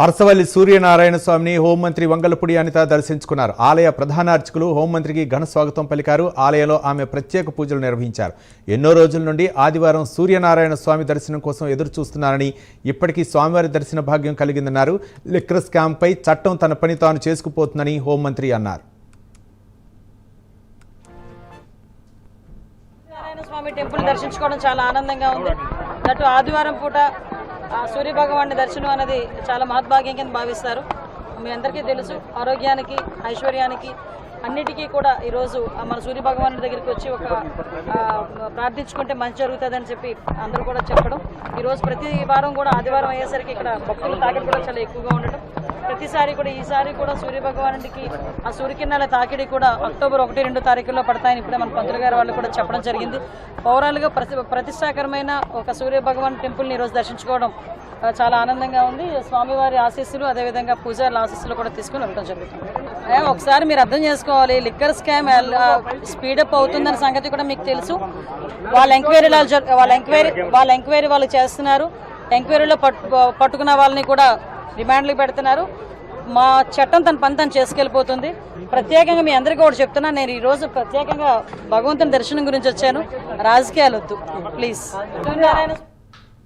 అరసవల్లి సూర్యనారాయణ స్వామిని హోంమంత్రి వంగలపూడి అనిత దర్శించుకున్నారు. ఆలయ ప్రధాన అర్చకులు హోంమంత్రికి ఘన స్వాగతం పలికారు. ఆలయంలో ఆమె ప్రత్యేక పూజలు నిర్వహించారు. ఎన్నో రోజుల నుండి ఆదివారం సూర్యనారాయణ స్వామి దర్శనం కోసం ఎదురు చూస్తున్నారని, ఇప్పటికీ స్వామివారి దర్శన భాగ్యం కలిగిందన్నారు. లిక్కర్ స్కామ్పై చట్టం తన పని తాను చేసుకుపోతుందని హోంమంత్రి అన్నారు. స్వామి టెంపుల్ దర్శించుకోవడం చాలా ఆనందంగా ఉంది. అటు ఆదివారం పూట సూర్య భగవాన్ దర్శనం అనేది చాలా మహద్భాగ్యం కింద భావిస్తారు. మీ అందరికీ తెలుసు, ఆరోగ్యానికి, ఐశ్వర్యానికి అన్నిటికీ కూడా ఈరోజు మన సూర్య భగవానుడి దగ్గరికి వచ్చి ఒక ప్రార్థించుకుంటే మంచి జరుగుతుందని చెప్పి అందరూ కూడా చెప్పడం. ఈరోజు ప్రతి వారం కూడా ఆదివారం అయ్యేసరికి ఇక్కడ భక్తుల తాకిడి కూడా చాలా ఎక్కువగా ఉండటం, ప్రతిసారి కూడా ఈసారి కూడా సూర్య భగవానుడికి ఆ సూర్యకిరణాల తాకిడి కూడా అక్టోబర్ 1-2 తారీఖుల్లో పడతాయని ఇప్పుడే మన పంతులు గారు వాళ్ళు కూడా చెప్పడం జరిగింది. ఓవరాల్గా ప్రతిష్టాకరమైన ఒక సూర్య భగవాన్ టెంపుల్ని ఈరోజు దర్శించుకోవడం చాలా ఆనందంగా ఉంది. స్వామివారి ఆశీస్సులు, అదేవిధంగా పూజారుల ఆశీస్సులు కూడా తీసుకుని వెళ్ళడం జరుగుతుంది. ఒకసారి మీరు అర్థం చేసుకోవాలి, లిక్కర్ స్కామ్ స్పీడప్ అవుతుందన్న సంగతి కూడా మీకు తెలుసు. వాళ్ళ ఎంక్వైరీ వాళ్ళు చేస్తున్నారు. ఎంక్వైరీలో పట్టుకున్న వాళ్ళని కూడా రిమాండ్లకు పెడుతున్నారు. మా చట్టం తన పని తను చేసుకెళ్ళిపోతుంది. ప్రత్యేకంగా మీ అందరికీ కూడా చెప్తున్నా, నేను ఈరోజు ప్రత్యేకంగా భగవంతుని దర్శనం గురించి వచ్చాను. రాజకీయాలు వద్దు ప్లీజ్.